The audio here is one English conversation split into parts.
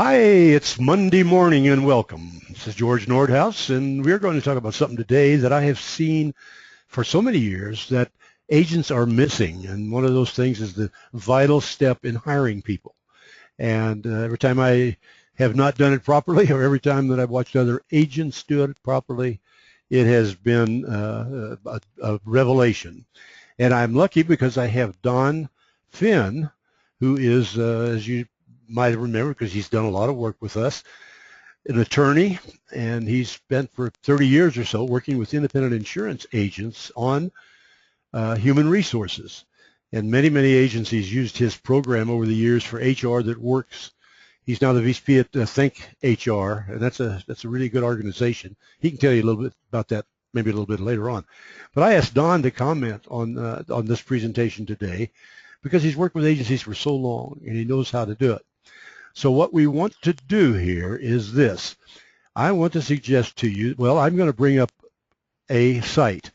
Hi, it's Monday morning and welcome. This is George Nordhaus, and we're going to talk about something today that I have seen for so many years that agents are missing. And one of those things is the vital step in hiring people. And every time I have not done it properly, or every time that I've watched other agents do it properly, it has been a revelation. And I'm lucky because I have Don Phin, who is, as you might remember, because he's done a lot of work with us, an attorney, and he's spent for 30 years or so working with independent insurance agents on human resources. And many, many agencies used his program over the years for HR that works. He's now the VP at Think HR, and that's a really good organization. He can tell you a little bit about that maybe a little bit later on. But I asked Don to comment on this presentation today because he's worked with agencies for so long and he knows how to do it. So what we want to do here is this. I want to suggest to you, well, I'm going to bring up a site.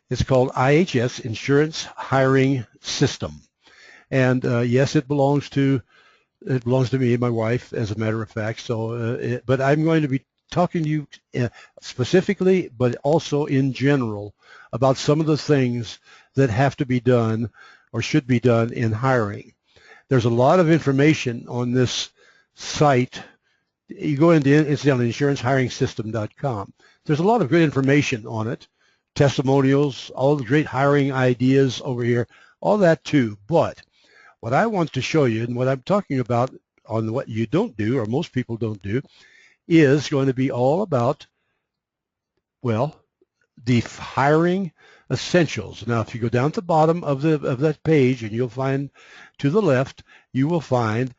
It's called IHS Insurance Hiring System. And yes, it belongs to me and my wife, as a matter of fact. So, but I'm going to be talking to you specifically, but also in general, about some of the things that have to be done or should be done in hiring. There's a lot of information on this site. You go into insurancehiring.com. There's a lot of good information on it, testimonials, all the great hiring ideas over here, all that too. But what I want to show you, and what I'm talking about on what you don't do, or most people don't do, is going to be all about, well, the hiring essentials. Now, if you go down to the bottom of that page, and you'll find to the left, you will find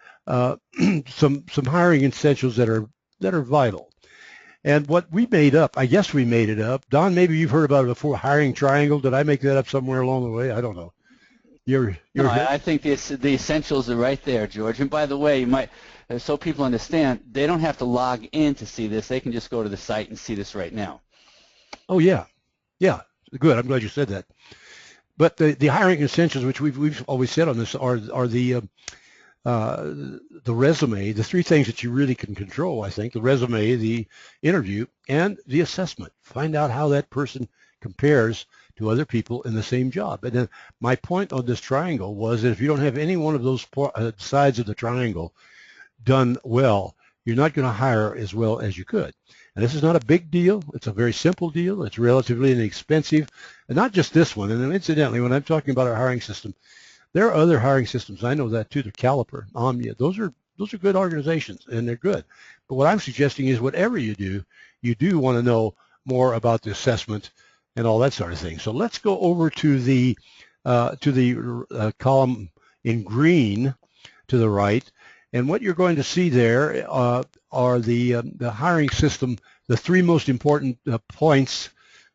some hiring essentials that are vital. And what we made up, I guess we made it up. Don, maybe you've heard about it before. Hiring triangle. Did I make that up somewhere along the way? I don't know. No, I think the essentials are right there, George. And by the way, you might, so people understand, they don't have to log in to see this. They can just go to the site and see this right now. Oh yeah, yeah. Good. I'm glad you said that. But the hiring essentials, which we've always said on this, are the resume, the three things that you really can control, I think: the resume, the interview, and the assessment. Find out how that person compares to other people in the same job. And then my point on this triangle was that if you don't have any one of those sides of the triangle done well, you're not going to hire as well as you could. And this is not a big deal. It's a very simple deal. It's relatively inexpensive. And not just this one. And then incidentally, when I'm talking about our hiring system, there are other hiring systems. I know that too. They're Caliper, Omnia. Those are good organizations, and they're good. But what I'm suggesting is whatever you do want to know more about the assessment and all that sort of thing. So let's go over to the column in green to the right. And what you're going to see there are the hiring system, the three most important points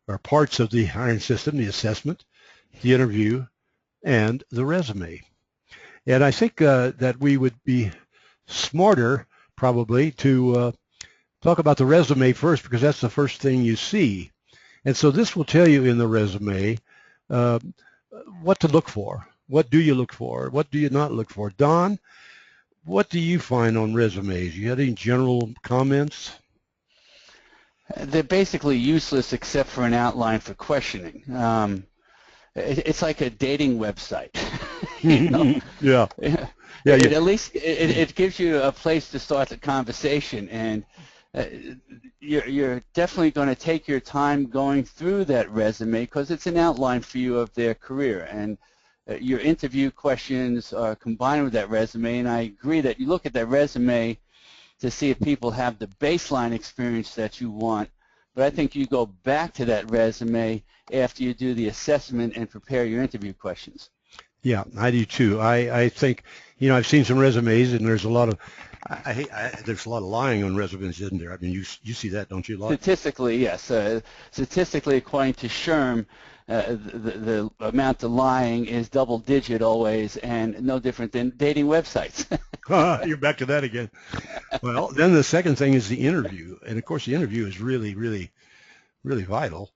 or parts of the hiring system: the assessment, the interview, and the resume. And I think that we would be smarter probably to talk about the resume first, because that's the first thing you see. And so this will tell you in the resume what to look for. What do you look for? What do you not look for? Don, what do you find on resumes? You had any general comments? They're basically useless except for an outline for questioning. It's like a dating website. You know? Yeah. Yeah. At least it gives you a place to start the conversation, and you're definitely going to take your time going through that resume because it's an outline for you of their career, and your interview questions are combined with that resume. And I agree that you look at that resume to see if people have the baseline experience that you want, but I think you go back to that resume after you do the assessment and prepare your interview questions. Yeah, I do too. I think, I've seen some resumes, and there's a lot of there's a lot of lying on resumes, isn't there? I mean, you see that, don't you? Statistically, yes. Statistically, according to SHRM, the amount of lying is double-digit always, and no different than dating websites. You're back to that again. Well, then the second thing is the interview, and of course the interview is really, really, really vital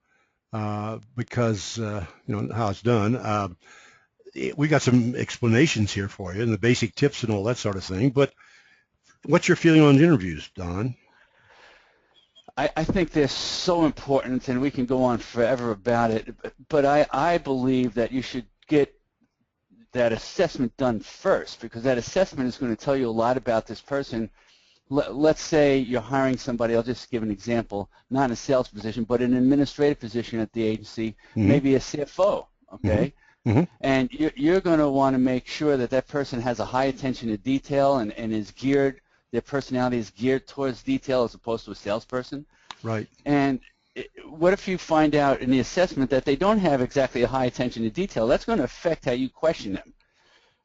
because how it's done. We got some explanations here for you and the basic tips and all that sort of thing, but What's your feeling on interviews, Don? I think they're so important, and we can go on forever about it, but I believe that you should get that assessment done first, because that assessment is going to tell you a lot about this person. Let's say you're hiring somebody, I'll just give an example, not in a sales position, but in an administrative position at the agency, Mm-hmm. maybe a CFO, okay? Mm-hmm. Mm-hmm. And you're going to want to make sure that that person has a high attention to detail and is geared, their personality is geared towards detail as opposed to a salesperson. Right. And what if you find out in the assessment that they don't have exactly a high attention to detail? That's going to affect how you question them.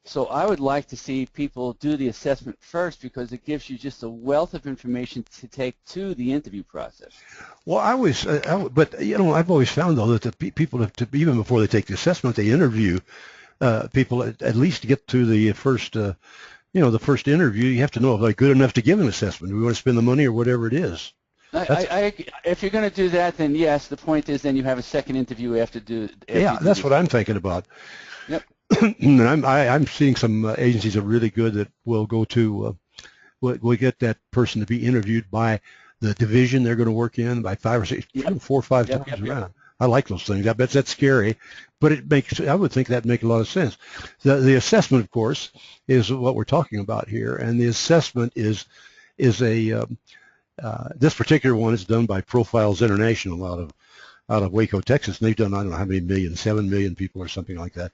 So I would like to see people do the assessment first, because it gives you just a wealth of information to take to the interview process. Well, but I've always found though that the people, even before they take the assessment, they interview people at least to get to the first, the first interview. You have to know if they're good enough to give an assessment. Do we want to spend the money or whatever it is? If you're going to do that, then yes. The point is, then you have a second interview after that's what I'm thinking about. Yep. And I'm seeing some agencies are really good that will go to will get that person to be interviewed by the division they're going to work in, by 5 or 6, 4 or 5 times around. I like those things. I bet that's scary, but I would think that'd make a lot of sense. The assessment, of course, is what we're talking about here, and the assessment is a this particular one is done by Profiles International out of Waco, Texas, and they've done, I don't know how many million, 7 million people or something like that.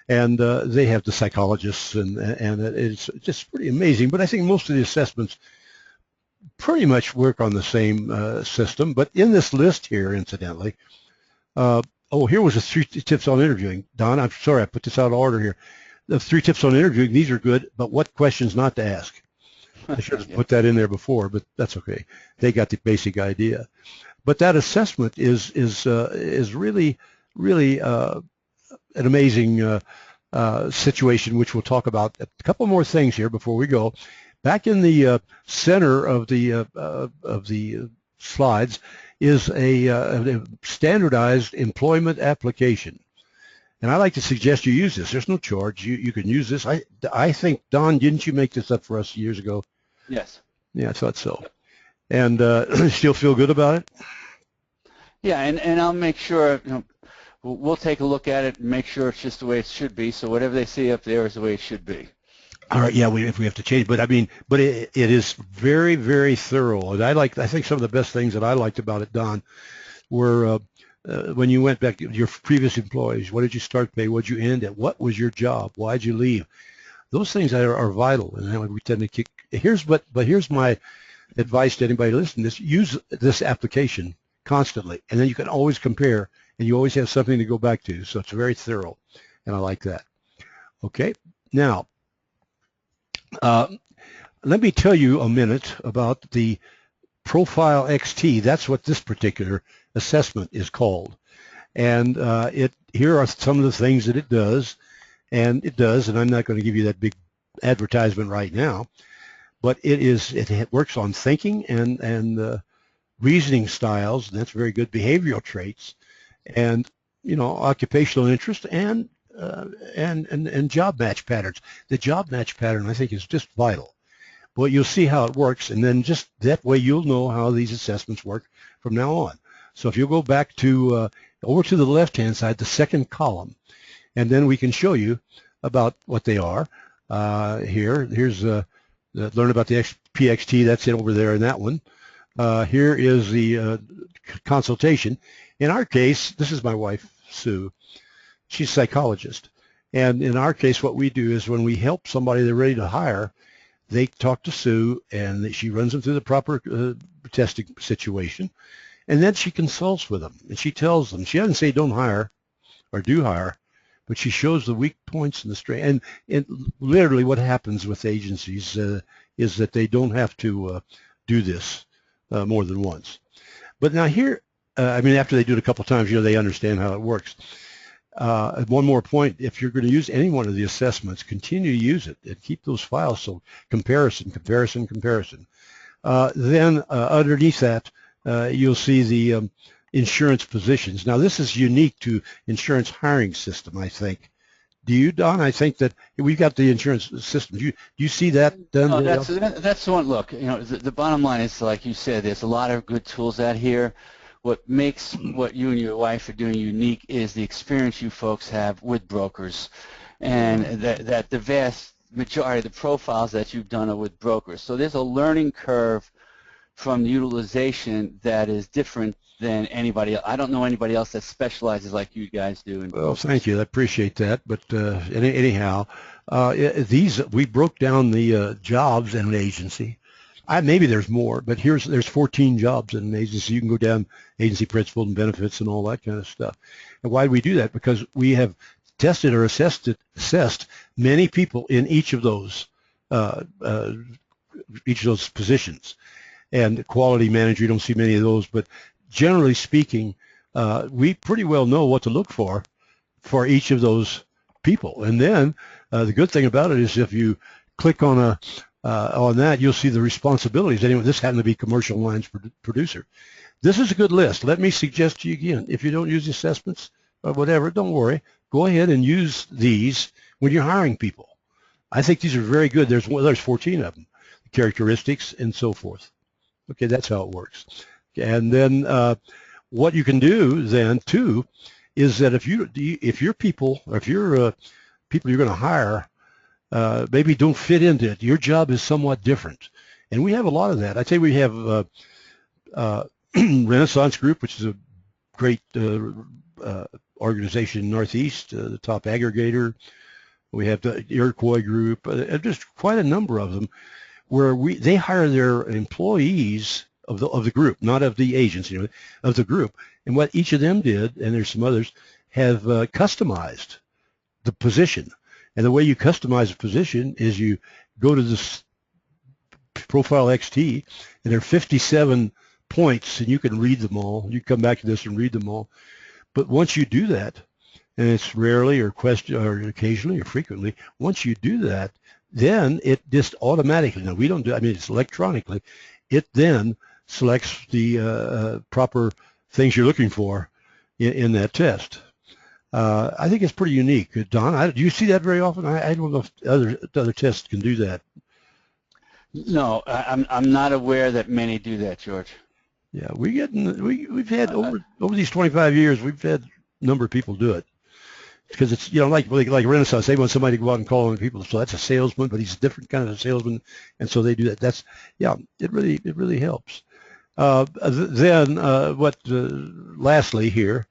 And they have the psychologists, and it's just pretty amazing. But I think most of the assessments pretty much work on the same system. But in this list here, incidentally, here was the 3 tips on interviewing. Don, I'm sorry, I put this out of order here. The 3 tips on interviewing, these are good, but what questions not to ask? I should have put that in there before, but that's okay. They got the basic idea. But that assessment is really an amazing situation, which we'll talk about. A couple more things here before we go. Back in the center of the slides is a standardized employment application. And I like to suggest you use this. There's no charge. You can use this. I think, Don, didn't you make this up for us years ago? Yes. Yeah, I thought so. And still feel good about it? Yeah, and I'll make sure, we'll take a look at it and make sure it's just the way it should be. So whatever they see up there is the way it should be. All right, yeah, if we have to change, but it is very, very thorough. And I think some of the best things that I liked about it, Don, were when you went back to your previous employees. What did you start pay? What did you end at? What was your job? Why did you leave? Those things are vital, and we tend to kick. Here's my advice to anybody listening to this: use this application constantly, and then you can always compare, and you always have something to go back to. So it's very thorough, and I like that. Okay, now let me tell you a minute about the Profile XT. That's what this particular assessment is called, and here are some of the things that it does. And I'm not going to give you that big advertisement right now, but it works on thinking and reasoning styles, and that's very good, behavioral traits, and occupational interest and job match patterns. The job match pattern, I think, is just vital. But you'll see how it works, and then just that way you'll know how these assessments work from now on. So if you'll go back to over to the left-hand side, the second column, and then we can show you about what they are. Here's learn about the PXT. That's it over there in that one. Here is the consultation. In our case, this is my wife, Sue. She's a psychologist. And in our case, what we do is when we help somebody they're ready to hire, they talk to Sue, and she runs them through the proper testing situation. And then she consults with them, and she tells them. She doesn't say don't hire or do hire, but she shows the weak points and the strength. And literally what happens with agencies is that they don't have to do this more than once. But now here, after they do it a couple times, they understand how it works. One more point, if you're going to use any one of the assessments, continue to use it and keep those files. So comparison. Then underneath that, you'll see the insurance positions. Now, this is unique to insurance hiring system, I think. Do you, Don? I think that we've got the insurance system. Do you see that done No, very that's often? that's the one. Look, the bottom line is, like you said, there's a lot of good tools out here. What makes what you and your wife are doing unique is the experience you folks have with brokers, and that the vast majority of the profiles that you've done are with brokers. So there's a learning curve from the utilization that is different than anybody else. I don't know anybody else that specializes like you guys do in Well, thank brokers. you. I appreciate that. But anyhow, these we broke down the jobs in an agency. Maybe there's more, but there's 14 jobs in an agency. You can go down agency principal and benefits and all that kind of stuff. And why do we do that? Because we have tested or assessed many people in uh, uh, each of those positions. And quality manager, you don't see many of those, but generally speaking, we pretty well know what to look for each of those people. And then the good thing about it is if you click on that, you'll see the responsibilities. Anyway, this happened to be commercial lines producer. This is a good list. Let me suggest to you again, if you don't use the assessments or whatever, don't worry. Go ahead and use these when you're hiring people. I think these are very good. There's 14 of them, characteristics and so forth. Okay, that's how it works. And then what you can do then too is that if your people, or if your people you're going to hire maybe don't fit into it, your job is somewhat different. And we have a lot of that. I'd say we have Renaissance Group, which is a great organization in Northeast, the top aggregator. We have the Iroquois Group, just quite a number of them, where they hire their employees of the group, not of the agents, of the group. And what each of them did, and there's some others, have customized the position. And the way you customize a position is you go to this Profile XT, and there are 57 points, and you can read them all. You come back to this and read them all. But once you do that, and it's rarely or occasionally or frequently, once you do that, then it just automatically, now we don't do, I mean, it's electronically, it then selects the proper things you're looking for in that test. I think it's pretty unique. Don, do you see that very often? I don't know if other tests can do that. No, I'm not aware that many do that, George. Yeah, we've had over these 25 years, we've had a number of people do it. Because it's, like Renaissance, they want somebody to go out and call on people. So that's a salesman, but he's a different kind of salesman, and so they do that. It really helps. Lastly here,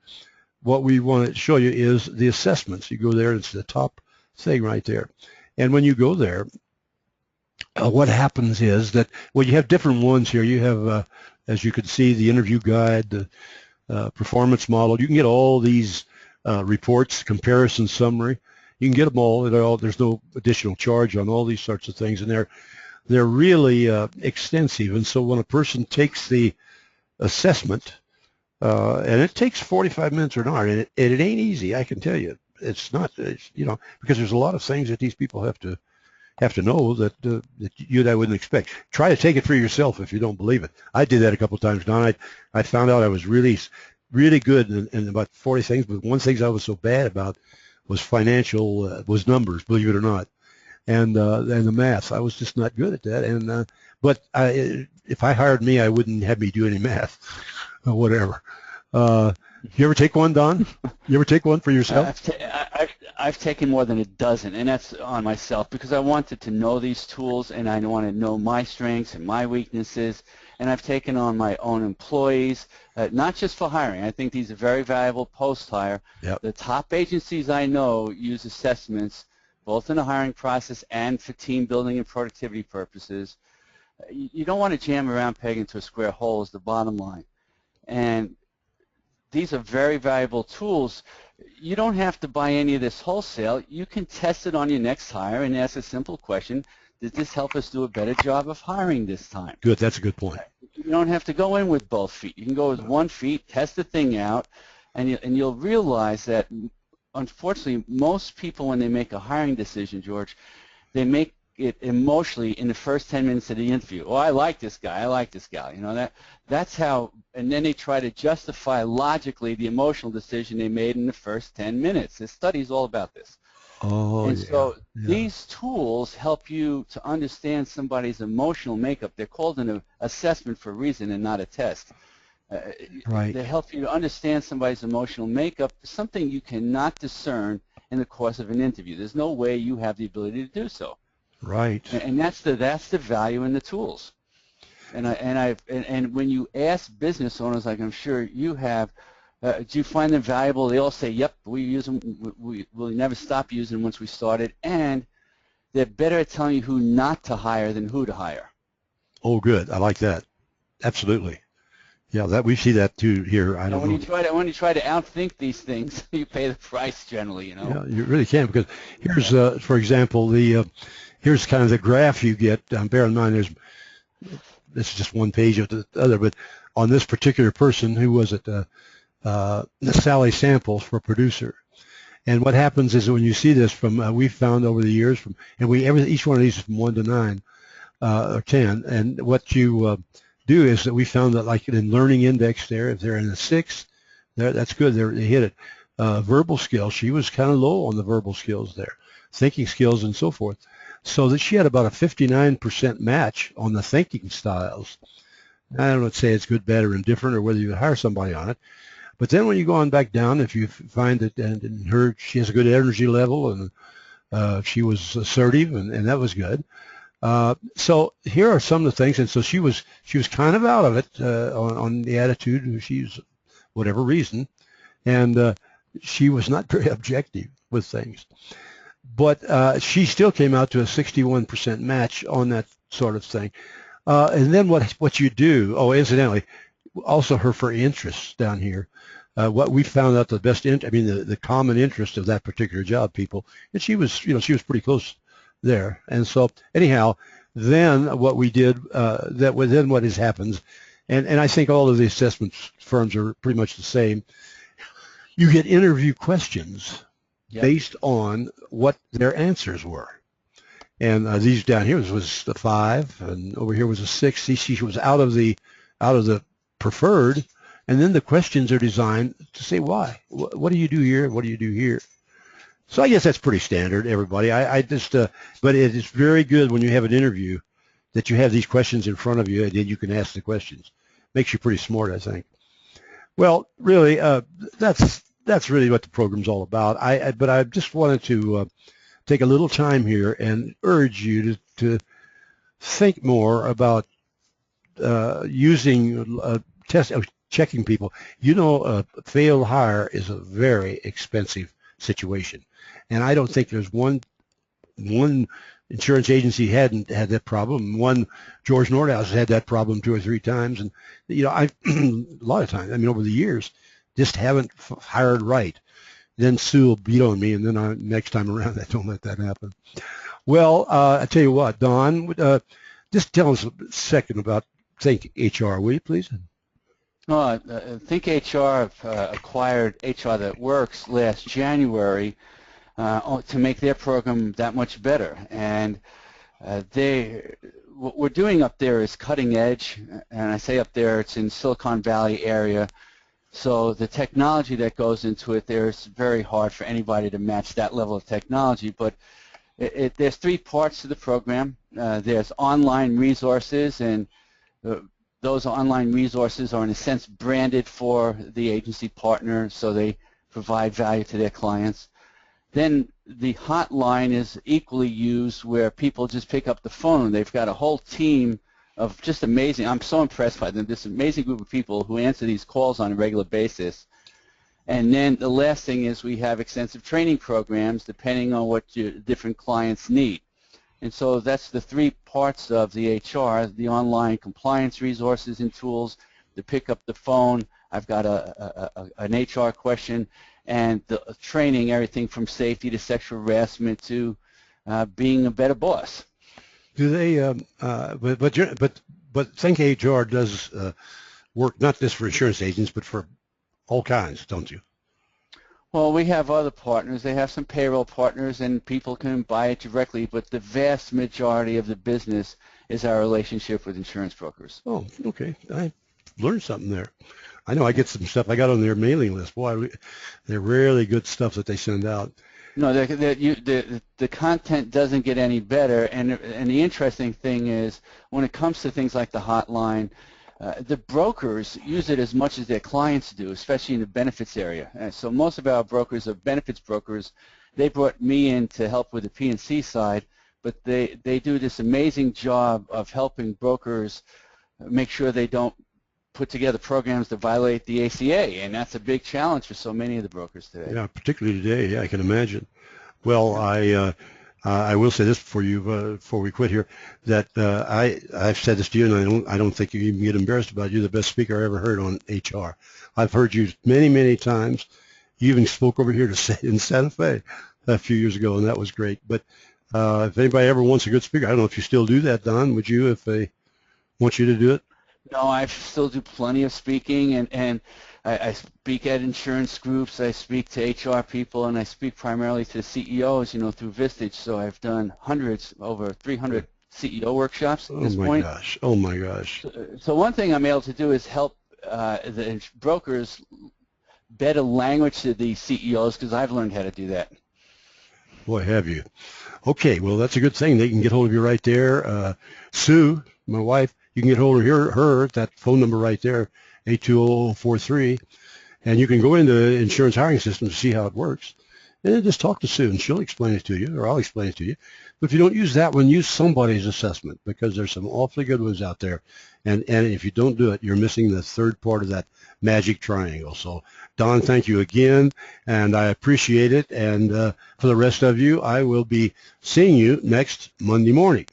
what we want to show you is the assessments. You go there, it's the top thing right there. And when you go there, what happens is that, well, you have different ones here. You have, as you can see, the interview guide, the performance model. You can get all these reports, comparison summary. You can get them all. There's no additional charge on all these sorts of things, and they're really extensive. And so when a person takes the assessment, and it takes 45 minutes or an hour, and it ain't easy, I can tell you. It's not, because there's a lot of things that these people have to know that you and I wouldn't expect. Try to take it for yourself if you don't believe it. I did that a couple of times, Don. I found out I was really good in about 40 things, but one of the things I was so bad about was was numbers, believe it or not, and the math. I was just not good at that. But if I hired me, I wouldn't have me do any math or whatever. You ever take one, Don? You ever take one for yourself? I've taken more than a dozen, and that's on myself because I wanted to know these tools, and I want to know my strengths and my weaknesses. And I've taken on my own employees, not just for hiring. I think these are very valuable post-hire. Yep. The top agencies I know use assessments both in the hiring process and for team building and productivity purposes. You don't want to jam around peg into a square hole is the bottom line. And these are very valuable tools. You don't have to buy any of this wholesale. You can test it on your next hire and ask a simple question. Does this help us do a better job of hiring this time? Good. That's a good point. You don't have to go in with both feet. You can go with 1 foot, test the thing out, and you'll realize that, unfortunately, most people, when they make a hiring decision, George, they make it emotionally in the first 10 minutes of the interview. Oh, I like this guy. I like this gal. That's how, and then they try to justify logically the emotional decision they made in the first 10 minutes. This study is all about this. Oh, And yeah. so Yeah. these tools help you to understand somebody's emotional makeup. They're called an assessment for a reason and not a test. Uh, Right. they help you to understand somebody's emotional makeup, something you cannot discern in the course of an interview. There's no way you have the ability to do so. Right. And that's the value in the tools. And when you ask business owners, like I'm sure you have, do you find them valuable? They all say, yep, we use them. We'll never stop using them once we started. And they're better at telling you who not to hire than who to hire. Oh, good. I like that. Absolutely. Yeah, that we see that too here. I And don't when know. you try to outthink these things, you pay the price generally, you know. Yeah, you really can because here's, for example, the here's kind of the graph you get. Bear in mind, this is just one page of the other, but on this particular person, who was it? Sally Samples for producer. And what happens is when you see this from, we've found over the years from, and each one of these is from 1 to 9 or 10. And what you do is that we found that like in learning index there, if they're in a 6, that's good. They hit it. Verbal skills, she was kind of low on the verbal skills there, thinking skills and so forth. So that she had about a 59% match on the thinking styles. I don't know, say it's good, bad, or indifferent, or whether you hire somebody on it. But then when you go on back down, if you find that and she has a good energy level and she was assertive and that was good. So here are some of the things, and so she was kind of out of it on the attitude. She's whatever reason, and she was not very objective with things. But she still came out to a 61% match on that sort of thing. And then what you do? Oh, incidentally, also her for interests down here. What we found out the best, the common interest of that particular job, people, and she was pretty close there. And so anyhow, then what we did, then what happens, and I think all of the assessment firms are pretty much the same. You get interview questions based on what their answers were. And these down here was the 5, and over here was a 6. She was out of the preferred, and then the questions are designed to say why. What do you do here? What do you do here? So I guess that's pretty standard, everybody. I just, but it is very good when you have an interview that you have these questions in front of you, and then you can ask the questions. Makes you pretty smart, I think. Well, really, that's really what the program's all about. But I just wanted to take a little time here and urge you to think more about using checking people. A failed hire is a very expensive situation, and I don't think there's one insurance agency hadn't had that problem. One, George Nordhaus has had that problem 2 or 3 times, and I a lot of times, over the years, just haven't hired right. Then Sue will beat on me, and then next time around, I don't let that happen. Well, I tell you what, Don, just tell us a second about Think HR, will you please? Think HR acquired HR That Works last January to make their program that much better. And what we're doing up there is cutting edge, and I say up there, it's in Silicon Valley area. So the technology that goes into it, it's very hard for anybody to match that level of technology. But there's 3 parts to the program. There's online resources, and those online resources are in a sense branded for the agency partner, so they provide value to their clients. Then the hotline is equally used where people just pick up the phone. They've got a whole team of just amazing, I'm so impressed by them, this amazing group of people who answer these calls on a regular basis. And then the last thing is we have extensive training programs depending on what your different clients need. And so that's the 3 parts of the HR, the online compliance resources and tools, to pick up the phone. I've got an HR question, and the training, everything from safety to sexual harassment to being a better boss. Do they? But Think HR does work not just for insurance agents, but for all kinds, don't you? Well, we have other partners. They have some payroll partners, and people can buy it directly, but the vast majority of the business is our relationship with insurance brokers. Oh, okay. I learned something there. I know I get some stuff. I got on their mailing list. Boy, they're really good stuff that they send out. No, the content doesn't get any better, and the interesting thing is when it comes to things like the hotline, the brokers use it as much as their clients do, especially in the benefits area. And so most of our brokers are benefits brokers. They brought me in to help with the P&C side, but they do this amazing job of helping brokers make sure they don't put together programs that violate the ACA, and that's a big challenge for so many of the brokers today. Yeah, particularly today. Yeah, I can imagine. Well, I will say this before we quit here, that I've said this to you, and I don't think you even get embarrassed about it. You're the best speaker I ever heard on HR. I've heard you many times. You even spoke over here in Santa Fe a few years ago, and that was great. But if anybody ever wants a good speaker, I don't know if you still do that, Don. Would you, if they want you to do it? No, I still do plenty of speaking, and I speak at insurance groups, I speak to HR people, and I speak primarily to CEOs, through Vistage. So I've done over 300 CEO workshops at this point. Oh my gosh. So one thing I'm able to do is help the brokers better language to the CEOs, because I've learned how to do that. Boy, have you. Okay, well, that's a good thing. They can get hold of you right there. Sue, my wife, you can get hold of her at that phone number right there, 820-43, and you can go into the insurance hiring system to see how it works. And then just talk to Sue, and she'll explain it to you, or I'll explain it to you. But if you don't use that one, use somebody's assessment, because there's some awfully good ones out there. And if you don't do it, you're missing the third part of that magic triangle. So, Don, thank you again, and I appreciate it. And for the rest of you, I will be seeing you next Monday morning.